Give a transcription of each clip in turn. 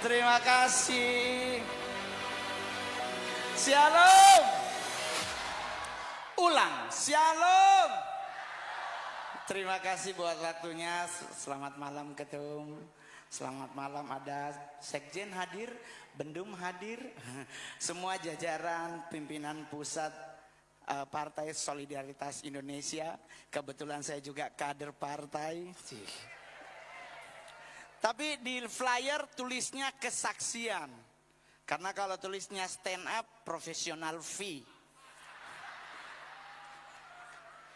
Terima kasih. Shalom. Ulang, shalom. Terima kasih buat waktunya. Selamat malam Ketum. Selamat malam, ada Sekjen hadir, Bendum hadir. Semua jajaran pimpinan pusat Partai Solidaritas Indonesia. Kebetulan saya juga kader partai. Tapi di flyer tulisnya kesaksian. Karena kalau tulisnya stand up, profesional fee.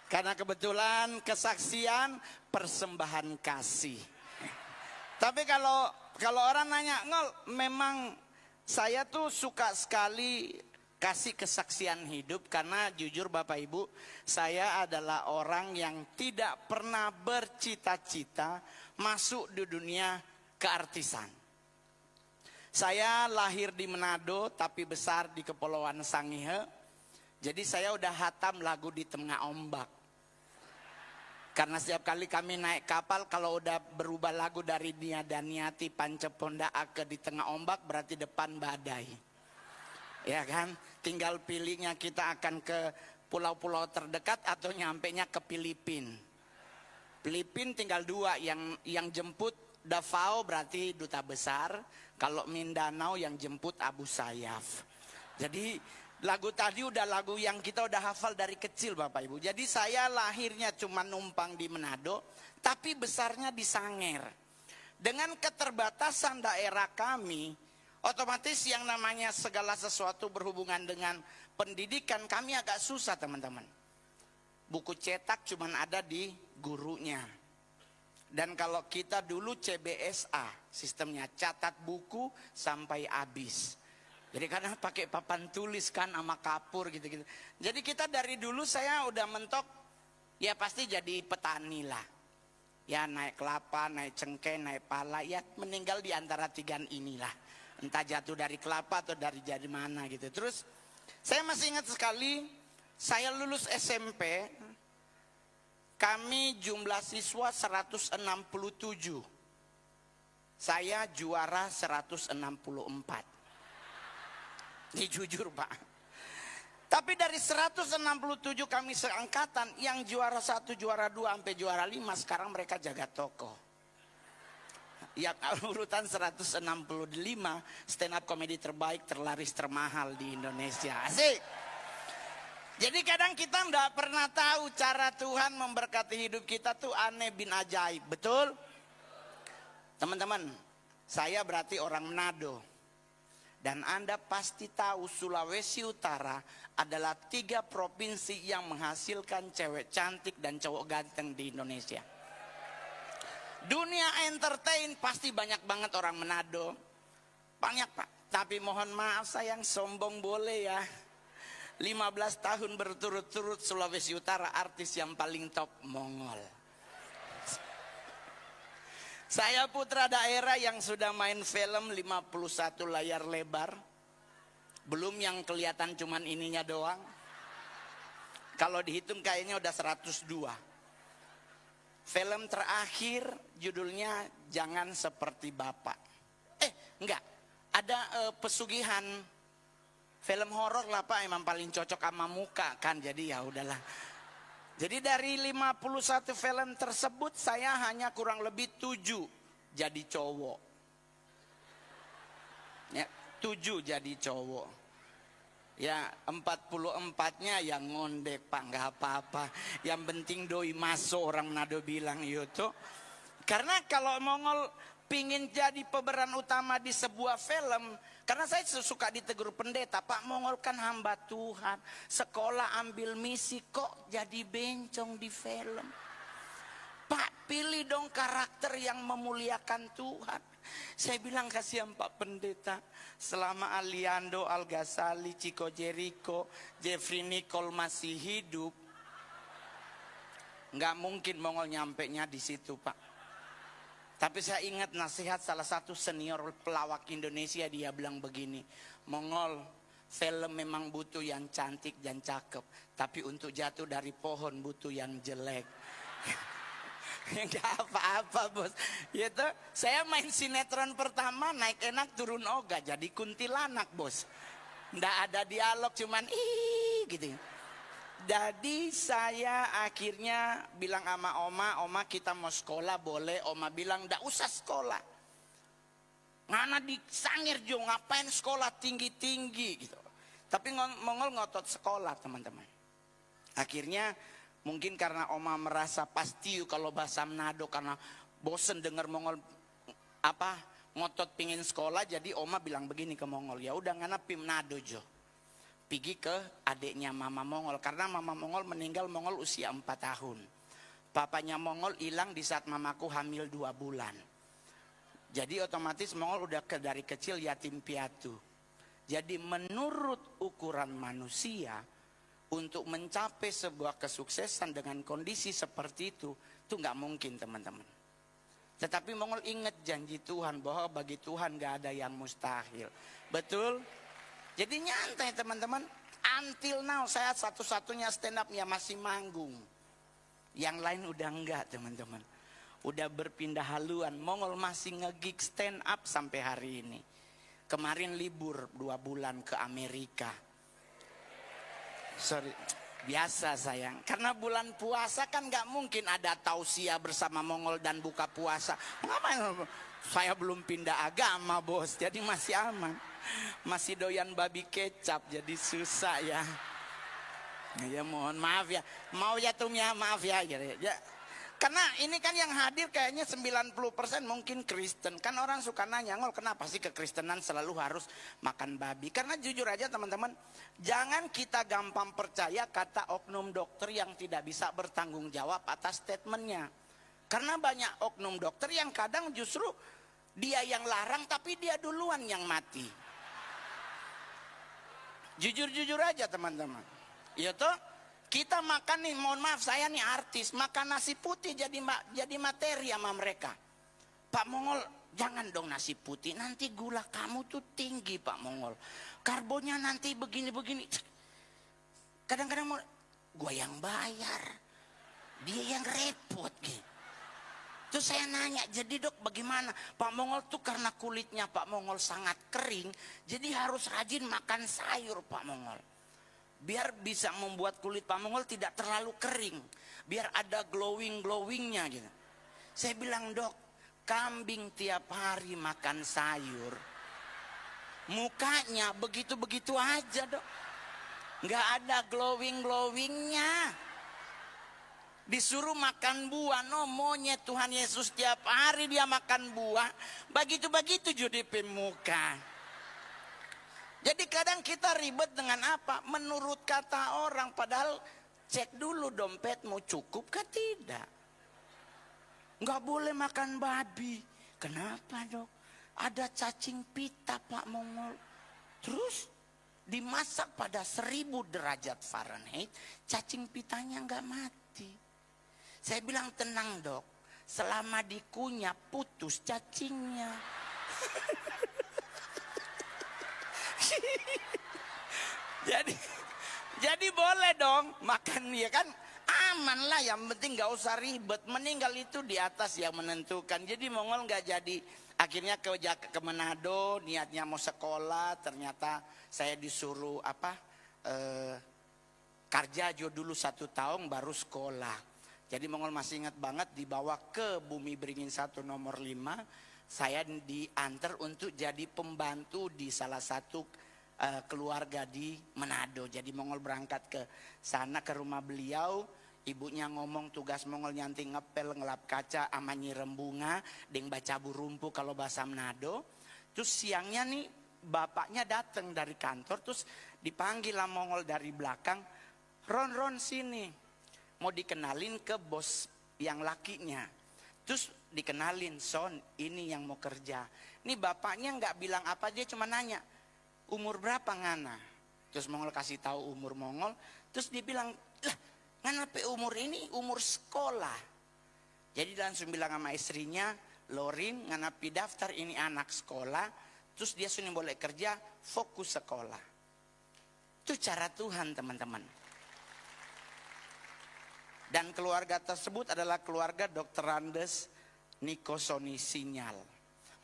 Karena kebetulan kesaksian, persembahan kasih. Tapi kalau orang nanya, Ngol, memang saya tuh suka sekali kasih kesaksian hidup. Karena jujur Bapak Ibu, saya adalah orang yang tidak pernah bercita-cita masuk di dunia keartisan. Saya lahir di Manado tapi besar di Kepulauan Sangihe. Jadi saya udah hatam lagu di tengah ombak. Karena setiap kali kami naik kapal, kalau udah berubah lagu dari Nia dan Niati Panceponda ke di tengah ombak, berarti depan badai. Ya kan? Tinggal pilihnya kita akan ke pulau-pulau terdekat atau nyampenya ke Filipina. Filipina tinggal dua, yang jemput Davao berarti duta besar, kalau Mindanao yang jemput Abu Sayyaf. Jadi lagu tadi udah lagu yang kita udah hafal dari kecil Bapak Ibu. Jadi saya lahirnya cuma numpang di Manado, tapi besarnya di Sanger. Dengan keterbatasan daerah kami, otomatis yang namanya segala sesuatu berhubungan dengan pendidikan kami agak susah teman-teman. Buku cetak cuma ada di gurunya. Dan kalau kita dulu CBSA, sistemnya catat buku sampai habis. Jadi kadang pakai papan tulis kan sama kapur gitu-gitu. Jadi kita dari dulu saya udah mentok, ya pasti jadi petani lah. Ya naik kelapa, naik cengkeh, naik pala, ya meninggal di antara tiga inilah. Entah jatuh dari kelapa atau dari jadi mana gitu. Terus saya masih ingat sekali, saya lulus SMP, kami jumlah siswa 167. Saya juara 164. Ini jujur Pak. Tapi dari 167 kami seangkatan, yang juara 1, juara 2 sampai juara 5 sekarang mereka jaga toko. Yang urutan 165 stand up komedi terbaik, terlaris, termahal di Indonesia. Asik. Jadi kadang kita enggak pernah tahu cara Tuhan memberkati hidup kita tuh aneh bin ajaib. Betul? Teman-teman, saya berarti orang Manado. Dan Anda pasti tahu Sulawesi Utara adalah 3 provinsi yang menghasilkan cewek cantik dan cowok ganteng di Indonesia. Dunia entertain pasti banyak banget orang Manado. Banyak Pak. Tapi mohon maaf sayang, sombong boleh ya. 15 tahun berturut-turut Sulawesi Utara artis yang paling top Mongol. Saya putra daerah yang sudah main film 51 layar lebar. Belum yang kelihatan cuman ininya doang. Kalau dihitung kayaknya udah 102. Film terakhir judulnya Jangan Seperti Bapak. Enggak. Ada pesugihan. Film horor lah Pak, emang paling cocok sama muka kan. Jadi ya udahlah. Jadi dari 51 film tersebut saya hanya kurang lebih 7 jadi cowok. Ya, 7 jadi cowok. Ya 44-nya yang ngondek Pak, nggak apa-apa. Yang penting doi masuk, orang Manado bilang itu. Karena kalau Mongol pingin jadi pemeran utama di sebuah film, karena saya suka ditegur pendeta, Pak Mongol kan hamba Tuhan, sekolah ambil misi kok jadi bencong di film. Pak pilih dong karakter yang memuliakan Tuhan. Saya bilang kasihan Pak pendeta, selama Aliando, Al Ghazali, Chico Jericho, Jeffrey Nicole masih hidup, nggak mungkin Mongol nyampe nya di situ Pak. Tapi saya ingat nasihat salah satu senior pelawak Indonesia, dia bilang begini, Mongol, film memang butuh yang cantik dan cakep, tapi untuk jatuh dari pohon butuh yang jelek. Enggak apa-apa bos. Itu saya main sinetron pertama naik enak turun oga jadi kuntilanak bos. Nggak ada dialog cuman gitu. Jadi saya akhirnya bilang sama oma kita mau sekolah boleh. Oma bilang nggak usah sekolah. Ngana disangir jo ngapain sekolah tinggi-tinggi gitu. Tapi Mongol ngotot sekolah teman-teman. Akhirnya mungkin karena oma merasa pasti kalau bahasa Manado karena bosen dengar Mongol ngotot pingin sekolah, jadi oma bilang begini ke Mongol, ya udah ngana pi Manado jo. Pergi ke adiknya mama Mongol karena mama Mongol meninggal Mongol usia 4 tahun. Papanya Mongol hilang di saat mamaku hamil 2 bulan. Jadi otomatis Mongol udah dari kecil yatim piatu. Jadi menurut ukuran manusia untuk mencapai sebuah kesuksesan dengan kondisi seperti itu nggak mungkin teman-teman. Tetapi Mongol ingat janji Tuhan bahwa bagi Tuhan nggak ada yang mustahil. Betul? Jadi nyantai teman-teman. Until now saya satu-satunya stand up yang masih manggung. Yang lain udah enggak teman-teman. Udah berpindah haluan. Mongol masih nge-gig stand up sampai hari ini. Kemarin libur 2 bulan ke Amerika. Sorry, biasa sayang. Karena bulan puasa kan gak mungkin ada tausiah bersama Mongol dan buka puasa. Ngapain? Saya belum pindah agama bos, jadi masih aman. Masih doyan babi kecap, jadi susah ya. Ya mohon maaf ya. Mau ya tum ya, maaf ya. Karena ini kan yang hadir kayaknya 90% mungkin Kristen. Kan orang suka nanya, Ngol kenapa sih kekristenan selalu harus makan babi? Karena jujur aja teman-teman, jangan kita gampang percaya kata oknum dokter yang tidak bisa bertanggung jawab atas statementnya. Karena banyak oknum dokter yang kadang justru dia yang larang tapi dia duluan yang mati. Jujur-jujur aja teman-teman. Ya toh? Kita makan nih, mohon maaf saya nih artis, makan nasi putih jadi materi sama mereka. Pak Mongol, jangan dong nasi putih, nanti gula kamu tuh tinggi Pak Mongol. Karbonnya nanti begini-begini. Kadang-kadang gue yang bayar, dia yang repot gitu. Terus saya nanya, jadi dok bagaimana? Pak Mongol tuh karena kulitnya Pak Mongol sangat kering, jadi harus rajin makan sayur Pak Mongol. Biar bisa membuat kulit Pak Mongol tidak terlalu kering. Biar ada glowing-glowingnya gitu. Saya bilang dok, kambing tiap hari makan sayur. Mukanya begitu-begitu aja dok. Nggak ada glowing-glowingnya. Disuruh makan buah, no monyet Tuhan Yesus tiap hari dia makan buah. Begitu-begitu jadi pemuka. Jadi kadang kita ribet dengan apa? Menurut kata orang, padahal cek dulu dompetmu cukup kah tidak. Nggak boleh makan babi. Kenapa dok? Ada cacing pita Pak Mongol. Terus dimasak pada 1000 derajat Fahrenheit, cacing pitanya nggak mati. Saya bilang tenang dok, selama dikunyah putus cacingnya. Jadi boleh dong makan ya kan, aman lah, yang penting nggak usah ribet. Meninggal itu di atas yang menentukan. Jadi Mongol nggak jadi. Akhirnya ke Manado niatnya mau sekolah, ternyata saya disuruh Karjajo dulu 1 tahun baru sekolah. Jadi Mongol masih ingat banget dibawa ke Bumi Beringin 1 nomor 5. Saya diantar untuk jadi pembantu di salah satu keluarga di Manado. Jadi Mongol berangkat ke sana ke rumah beliau. Ibunya ngomong tugas Mongol nyanting ngepel, ngelap kaca, ama nyirem bunga, deng baca burumpu kalau bahasa Manado. Terus siangnya nih bapaknya datang dari kantor, terus dipanggil lah Mongol dari belakang, Ron sini, mau dikenalin ke bos yang lakinya. Terus dikenalin, Son ini yang mau kerja. Nih bapaknya nggak bilang apa, dia cuma nanya, umur berapa ngana? Terus Mongol kasih tahu umur Mongol, terus dia bilang, lah ngana pe umur ini umur sekolah. Jadi langsung bilang sama istrinya, Lorin ngana pi daftar ini anak sekolah, terus dia sudah boleh kerja, fokus sekolah. Itu cara Tuhan teman-teman. Dan keluarga tersebut adalah keluarga Dr. Andes Nikosoni Sinyal.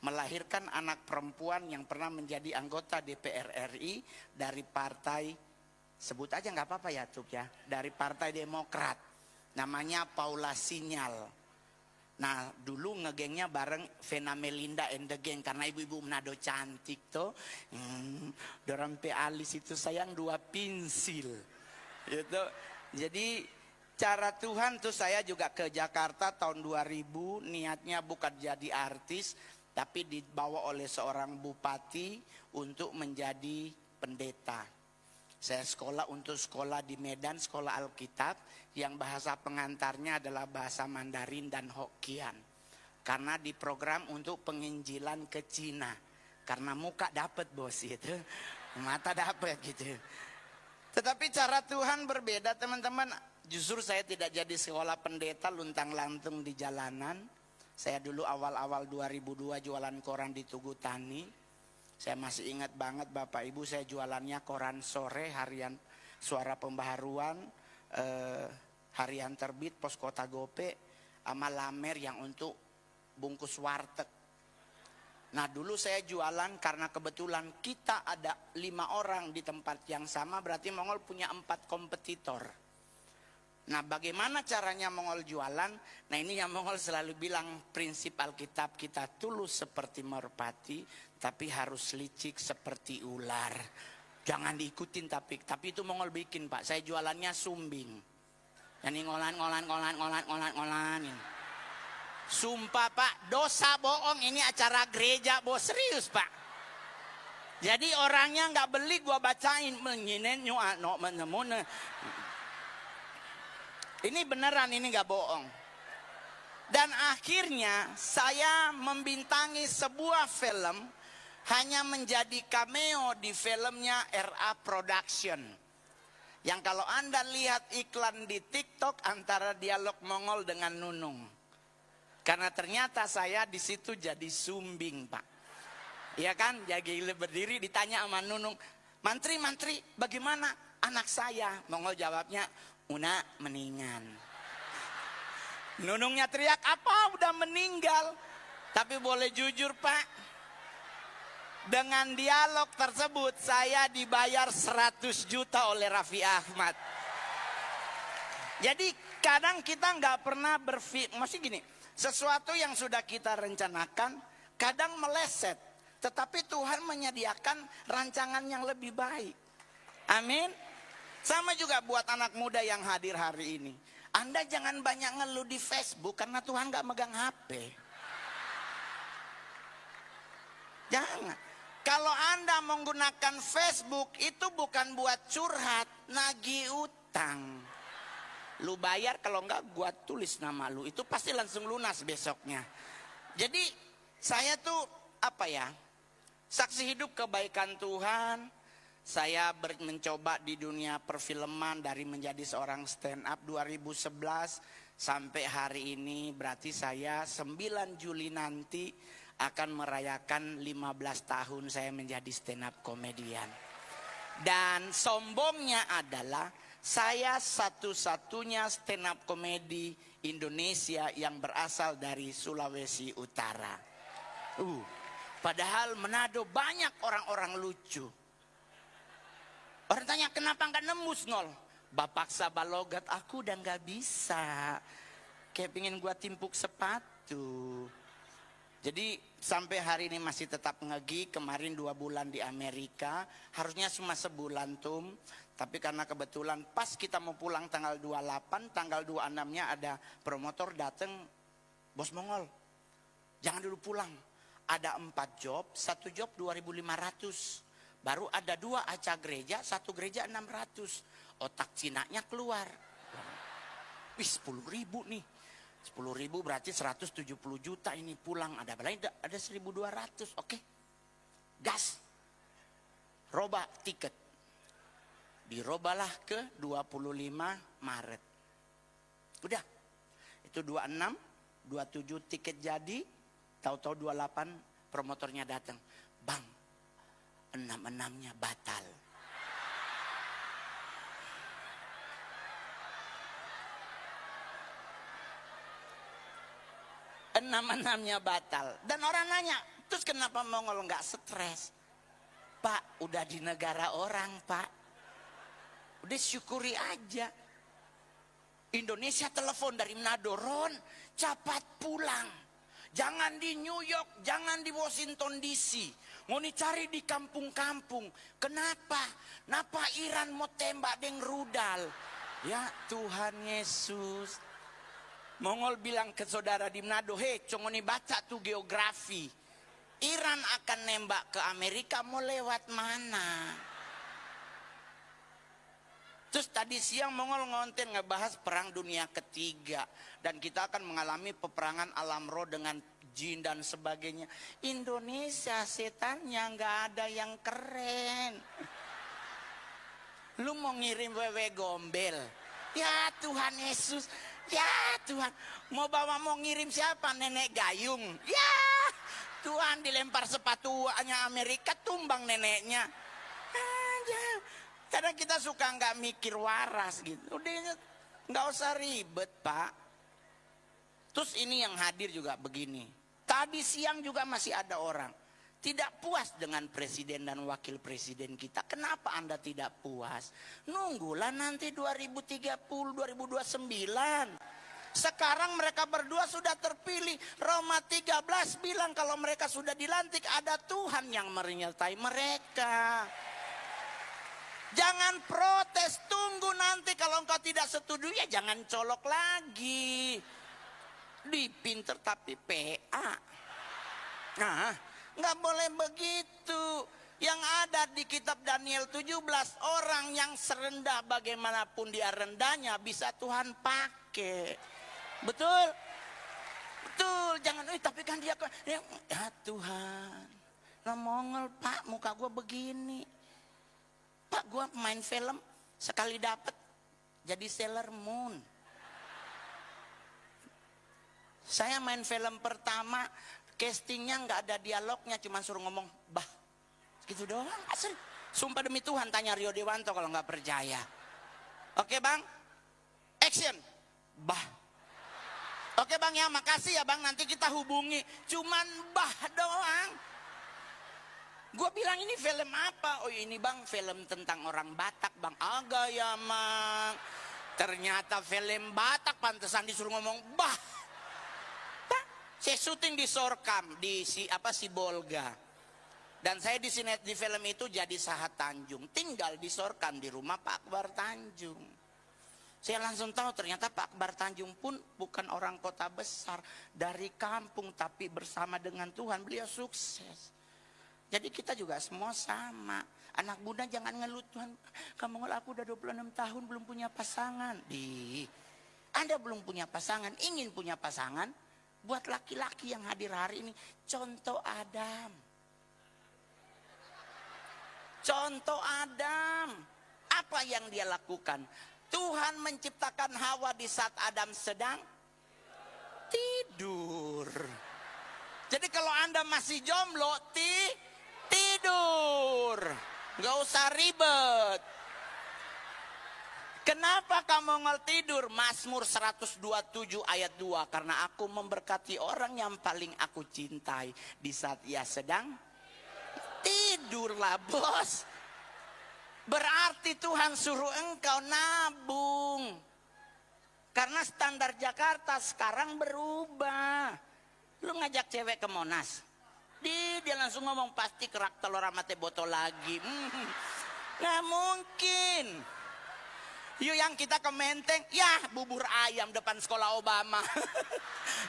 Melahirkan anak perempuan yang pernah menjadi anggota DPR RI dari partai, sebut aja nggak apa-apa ya Cuk ya, dari Partai Demokrat. Namanya Paula Sinyal. Nah dulu ngegengnya bareng Vena Melinda and the Gang, karena ibu-ibu Manado cantik tuh. Dorang pe alis itu sayang 2 pensil. Gitu. Jadi cara Tuhan tuh, saya juga ke Jakarta tahun 2000, niatnya bukan jadi artis, tapi dibawa oleh seorang bupati untuk menjadi pendeta. Saya sekolah di Medan, sekolah Alkitab, yang bahasa pengantarnya adalah bahasa Mandarin dan Hokkien. Karena diprogram untuk penginjilan ke Cina. Karena muka dapat bos itu, mata dapat gitu. Tetapi cara Tuhan berbeda teman-teman. Justru saya tidak jadi sekolah pendeta luntang-lantung di jalanan. Saya dulu awal-awal 2002 jualan koran di Tugu Tani. Saya masih ingat banget Bapak Ibu, saya jualannya koran sore, harian Suara Pembaharuan, harian Terbit, Pos Kota Gope, sama Lamer yang untuk bungkus warteg. Nah dulu saya jualan karena kebetulan kita ada 5 orang di tempat yang sama, berarti Mongol punya 4 kompetitor. Nah bagaimana caranya Mongol jualan? Nah ini yang Mongol selalu bilang, prinsip Alkitab kita tulus seperti merpati, tapi harus licik seperti ular. Jangan diikutin tapi itu Mongol bikin Pak. Saya jualannya sumbing. Jadi ngolan. Sumpah Pak, dosa bohong, ini acara gereja bos, serius Pak. Jadi orangnya nggak beli, gua bacain menyinen no menemune. Ini beneran, ini gak bohong. Dan akhirnya saya membintangi sebuah film, hanya menjadi cameo di filmnya RA Production. Yang kalau Anda lihat iklan di TikTok antara dialog Mongol dengan Nunung. Karena ternyata saya di situ jadi sumbing Pak. Iya kan, jadi berdiri ditanya sama Nunung, Mantri bagaimana anak saya? Mongol jawabnya, Una meninggal. Nunungnya teriak, apa udah meninggal? Tapi boleh jujur Pak, dengan dialog tersebut saya dibayar 100 juta oleh Raffi Ahmad. Jadi kadang kita nggak pernah berpikir, masih gini, sesuatu yang sudah kita rencanakan kadang meleset, tetapi Tuhan menyediakan rancangan yang lebih baik. Amin. Sama juga buat anak muda yang hadir hari ini. Anda jangan banyak ngeluh di Facebook karena Tuhan gak megang HP. Jangan. Kalau Anda menggunakan Facebook itu bukan buat curhat, nagih utang. Lu bayar, kalau enggak gua tulis nama lu. Itu pasti langsung lunas besoknya. Jadi saya tuh saksi hidup kebaikan Tuhan. Saya mencoba di dunia perfilman dari menjadi seorang stand up 2011 sampai hari ini, berarti saya 9 Juli nanti akan merayakan 15 tahun saya menjadi stand up komedian. Dan sombongnya adalah saya satu-satunya stand up komedi Indonesia yang berasal dari Sulawesi Utara. Padahal Manado banyak orang-orang lucu. Orang tanya kenapa gak nembus Ngol? Bapak sabalogat aku dan gak bisa. Kayak pengen gua timpuk sepatu. Jadi sampai hari ini masih tetap ngegi. Kemarin 2 bulan di Amerika. Harusnya cuma sebulan Tum. Tapi karena kebetulan pas kita mau pulang tanggal 28, tanggal 26-nya ada promotor dateng. Bos Mongol, jangan dulu pulang. Ada 4 job, 1 job 2.500. Baru ada 2 acara gereja, 1 gereja 600. Otak Cinanya keluar. Wih 10.000 nih. 10.000 berarti 170 juta ini pulang. Ada berarti ada 1.200. Oke. Gas. Robah tiket. Dirobalah ke 25 Maret. Udah. Itu 26, 27 tiket jadi. Tahu-tahu 28 promotornya datang. Bang, 6-6-nya batal. enam-enamnya batal. Dan orang nanya, terus kenapa Mongol nggak stres? Pak, udah di negara orang, Pak. Udah syukuri aja. Indonesia telepon dari Manado, Ron, cepat pulang. Jangan di New York, jangan di Washington DC. Mau dicari di kampung-kampung. Kenapa? Napa Iran mau tembak deng rudal? Ya Tuhan Yesus. Mongol bilang ke saudara di Manado, hei, congoni baca tuh geografi. Iran akan nembak ke Amerika, mau lewat mana? Terus tadi siang Mongol ngonten ngebahas perang dunia ketiga. Dan kita akan mengalami peperangan alam roh dengan jin dan sebagainya. Indonesia setannya nggak ada yang keren. Lu mau ngirim wewe gombel? Ya Tuhan Yesus. Ya Tuhan. Mau ngirim siapa? Nenek gayung. Ya Tuhan, dilempar sepatunya Amerika, tumbang neneknya. Kadang kita suka nggak mikir waras gitu. Udah nggak usah ribet, Pak. Terus ini yang hadir juga begini. Tadi siang juga masih ada orang tidak puas dengan presiden dan wakil presiden kita. Kenapa Anda tidak puas? Nunggulah nanti 2030, 2029. Sekarang mereka berdua sudah terpilih. Roma 13 bilang kalau mereka sudah dilantik, ada Tuhan yang menyertai mereka. Jangan protes, tunggu nanti kalau engkau tidak setuju ya jangan colok lagi. Dipinter tapi PA. Nah, nggak boleh begitu. Yang ada di kitab Daniel 17, orang yang serendah bagaimanapun dia rendahnya bisa Tuhan pakai. Betul? Betul, jangan, tapi kan dia, ya Tuhan, nah Mongol Pak, muka gue begini. Pak, gue main film, sekali dapet jadi Sailor Moon. Saya main film pertama, castingnya nggak ada dialognya, cuma suruh ngomong, bah, gitu doang, asli. Sumpah demi Tuhan, tanya Rio Dewanto kalau nggak percaya. Oke bang, action, bah. Oke bang ya, makasih ya bang, nanti kita hubungi. Cuman bah doang. Gue bilang ini film apa? Oh ini bang, film tentang orang Batak bang. Agak ya mang. Ternyata film Batak, pantesan disuruh ngomong bah. Saya syuting di Sorkam, di Sibolga. Dan saya di film itu jadi Sahat Tanjung. Tinggal di Sorkam, di rumah Pak Akbar Tanjung. Saya langsung tahu ternyata Pak Akbar Tanjung pun bukan orang kota besar. Dari kampung tapi bersama dengan Tuhan beliau sukses. Jadi kita juga semua sama. Anak muda jangan ngeluh, Tuhan, kamu ngel aku udah 26 tahun belum punya pasangan. Anda belum punya pasangan, ingin punya pasangan. Buat laki-laki yang hadir hari ini, contoh Adam. Contoh Adam. Apa yang dia lakukan? Tuhan menciptakan Hawa di saat Adam sedang tidur. Jadi kalau Anda masih jomblo, tidur. Gak usah ribet. Kenapa kamu ngel tidur? Mazmur 127 ayat 2. Karena aku memberkati orang yang paling aku cintai di saat ia sedang tidurlah bos. Berarti Tuhan suruh engkau nabung. Karena standar Jakarta sekarang berubah. Lu ngajak cewek ke Monas, dia langsung ngomong pasti kerak telur amate botol lagi. Nggak mungkin. Yuk yang kita ke Menteng, ya bubur ayam depan sekolah Obama.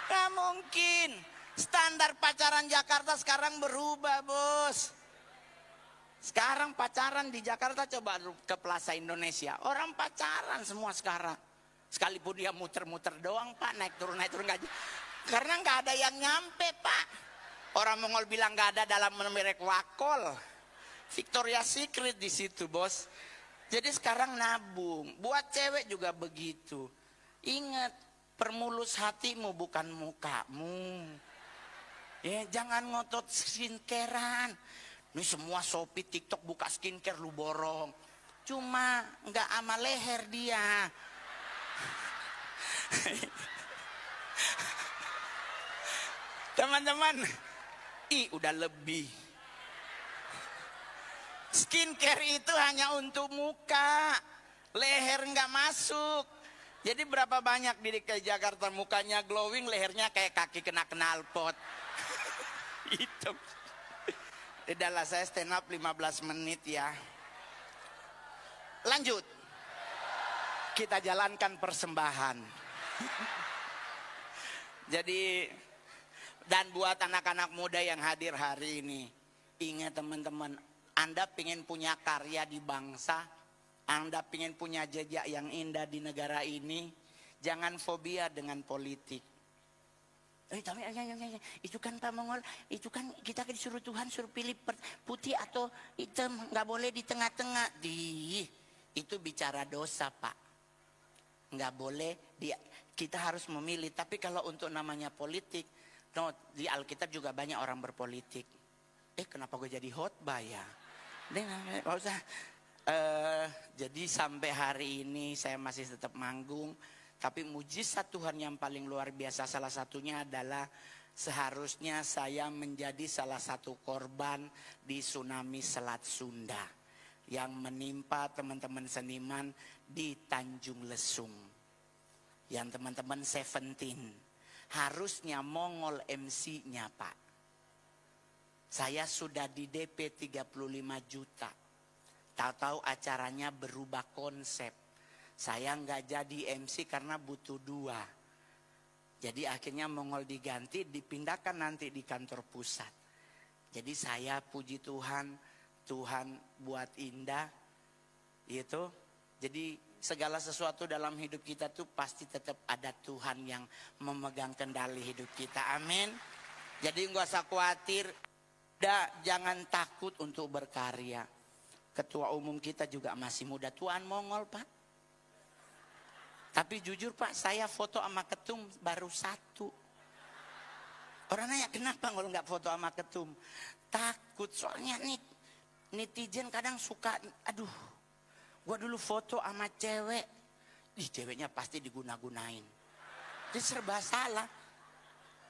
Nggak mungkin. Standar pacaran Jakarta sekarang berubah bos. Sekarang pacaran di Jakarta coba ke Plaza Indonesia. Orang pacaran semua sekarang. Sekalipun dia muter-muter doang Pak, naik turun nggak. Karena nggak ada yang nyampe Pak. Orang Mongol bilang nggak ada dalam merek wakol. Victoria Secret di situ bos. Jadi sekarang nabung. Buat cewek juga begitu. Ingat, permulus hatimu bukan mukamu. Ya, jangan ngotot skincarean. Ini semua Shopee, TikTok buka skincare lu borong. Cuma nggak ama leher dia. Teman-teman, udah lebih. Skincare itu hanya untuk muka, leher nggak masuk. Jadi berapa banyak di DKI Jakarta mukanya glowing, lehernya kayak kaki kena knalpot. Itu. Udahlah, saya stand up 15 menit ya. Lanjut. Kita jalankan persembahan. Jadi, dan buat anak-anak muda yang hadir hari ini, ingat teman-teman, Anda pengen punya karya di bangsa, Anda pengen punya jejak yang indah di negara ini, jangan fobia dengan politik. Tapi itu kan Pak Mongol, itu kan kita disuruh Tuhan suruh pilih putih atau hitam, nggak boleh di tengah-tengah. Itu bicara dosa Pak, nggak boleh. Kita harus memilih. Tapi kalau untuk namanya politik, di Alkitab juga banyak orang berpolitik. Kenapa gue jadi khotbah ya? Nggak usah. Jadi sampai hari ini saya masih tetap manggung. Tapi mujizat Tuhan yang paling luar biasa salah satunya adalah seharusnya saya menjadi salah satu korban di tsunami Selat Sunda yang menimpa teman-teman seniman di Tanjung Lesung. Yang teman-teman 17 harusnya Mongol MC-nya Pak. Saya sudah di DP 35 juta. Tahu-tahu acaranya berubah konsep. Saya nggak jadi MC karena butuh 2. Jadi akhirnya Mongol diganti, dipindahkan nanti di kantor pusat. Jadi saya puji Tuhan, Tuhan buat indah. Itu. Jadi segala sesuatu dalam hidup kita tuh pasti tetap ada Tuhan yang memegang kendali hidup kita. Amin. Jadi nggak usah khawatir. Jangan takut untuk berkarya. Ketua umum kita juga masih muda, Tuan Mongol Pak. Tapi jujur Pak, saya foto sama ketum baru 1. Orang nanya kenapa kalau nggak foto sama ketum? Takut, soalnya nih netizen kadang suka, aduh, gua dulu foto sama cewek, ceweknya pasti diguna-gunain. Jadi serba salah.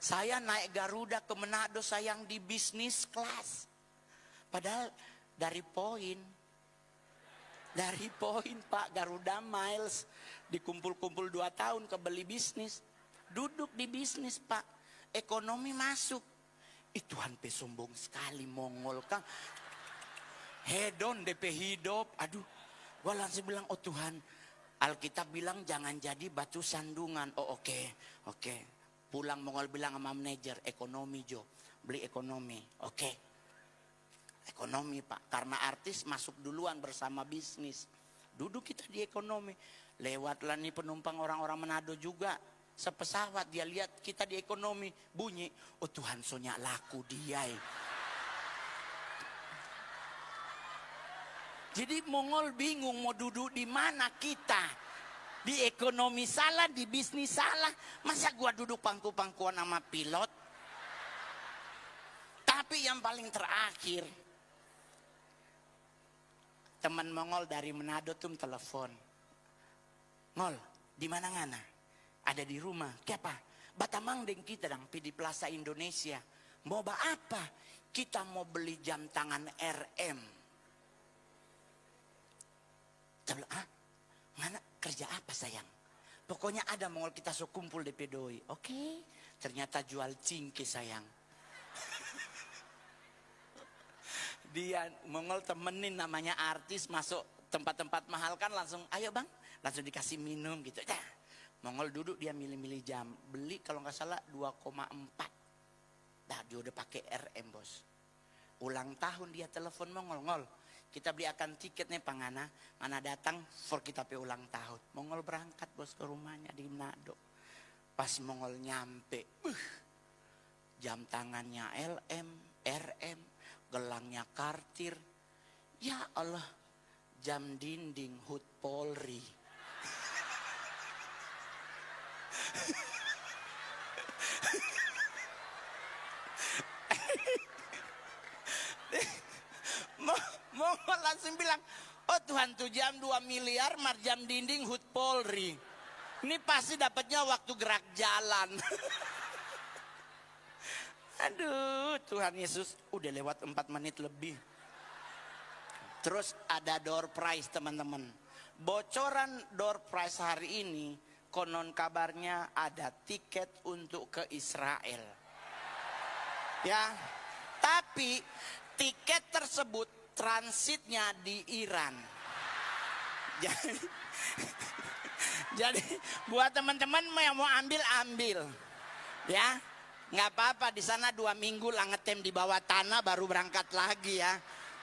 Saya naik Garuda ke Manado sayang di bisnis kelas. Padahal dari poin Pak, Garuda Miles dikumpul-kumpul 2 tahun kebeli bisnis. Duduk di bisnis Pak, ekonomi masuk. Tuhan sombong sekali Mongol Kang. Hedon DP hidup. Aduh, gua langsung bilang, oh Tuhan, Alkitab bilang jangan jadi batu sandungan. Oh oke. Pulang Mongol bilang sama manajer, ekonomi Jo, beli ekonomi. Oke. Ekonomi Pak, karena artis masuk duluan bersama bisnis. Duduk kita di ekonomi. Lewatlah nih penumpang orang-orang Manado juga. Sepesawat dia lihat kita di ekonomi. Bunyi, oh Tuhan sonya laku dia. Jadi Mongol bingung mau duduk di mana kita. Di ekonomi salah, di bisnis salah. Masa gua duduk pangku-pangkuan sama pilot? Tapi yang paling terakhir, teman Mongol dari Manado tuh telepon. Ngol, di mana ngana? Ada di rumah. Kenapa? Batamang deng kita dang di Plaza Indonesia. Mau apa? Kita mau beli jam tangan RM. Saya bilang, ngana kerja apa sayang? Pokoknya ada Mongol kita kumpul di Pedoi. Oke. Ternyata jual cingki sayang. Dia Mongol temenin namanya artis masuk tempat-tempat mahal kan langsung ayo bang. Langsung dikasih minum gitu. Mongol duduk dia milih-milih jam. Beli kalau nggak salah 2,4. Dia udah pakai RM bos. Ulang tahun dia telepon Mongol. Kita beliakan tiketnya pangana, mana datang for kita pe ulang tahun. Mongol berangkat bos ke rumahnya di Manado. Pas Mongol nyampe, jam tangannya LM, RM, gelangnya Cartier. Ya Allah, jam dinding HUT Polri. Mongol langsung bilang, oh Tuhan tuh jam 2 miliar jam dinding HUT Polri. Ini pasti dapatnya waktu gerak jalan. Aduh, Tuhan Yesus, udah lewat 4 menit lebih. Terus ada door prize teman-teman. Bocoran door prize hari ini, konon kabarnya ada tiket untuk ke Israel. Ya, tapi tiket tersebut transitnya di Iran. Jadi buat teman-teman yang mau ambil, ya, nggak apa-apa. Di sana 2 minggu lah ngetem di bawah tanah, baru berangkat lagi ya.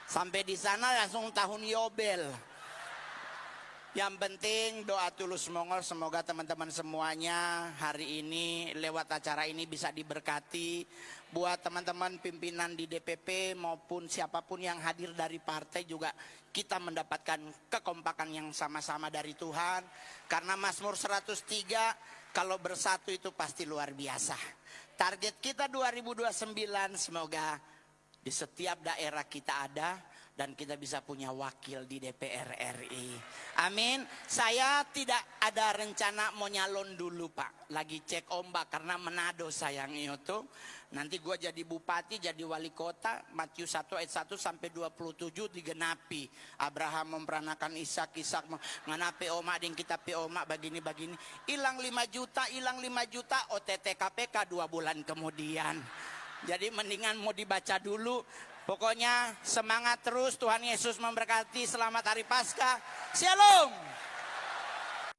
Sampai di sana langsung tahun Yobel. Yang penting doa tulus Mongol, semoga teman-teman semuanya hari ini lewat acara ini bisa diberkati. Buat teman-teman pimpinan di DPP maupun siapapun yang hadir dari partai juga kita mendapatkan kekompakan yang sama-sama dari Tuhan. Karena Mazmur 103 kalau bersatu itu pasti luar biasa. Target kita 2029 semoga di setiap daerah kita ada dan kita bisa punya wakil di DPR RI. Amin. Saya tidak ada rencana mau nyalon dulu Pak. Lagi cek ombak karena Manado sayang itu. Nanti gue jadi bupati, jadi wali kota. Matius 1 ayat 1 sampai 27 digenapi. Abraham memperanakan Ishak, Ishak mengenapi omak dan kita pi omak begini. Hilang 5 juta, OTT KPK 2 bulan kemudian. Jadi mendingan mau dibaca dulu. Pokoknya semangat terus, Tuhan Yesus memberkati. Selamat Hari Paskah. Shalom.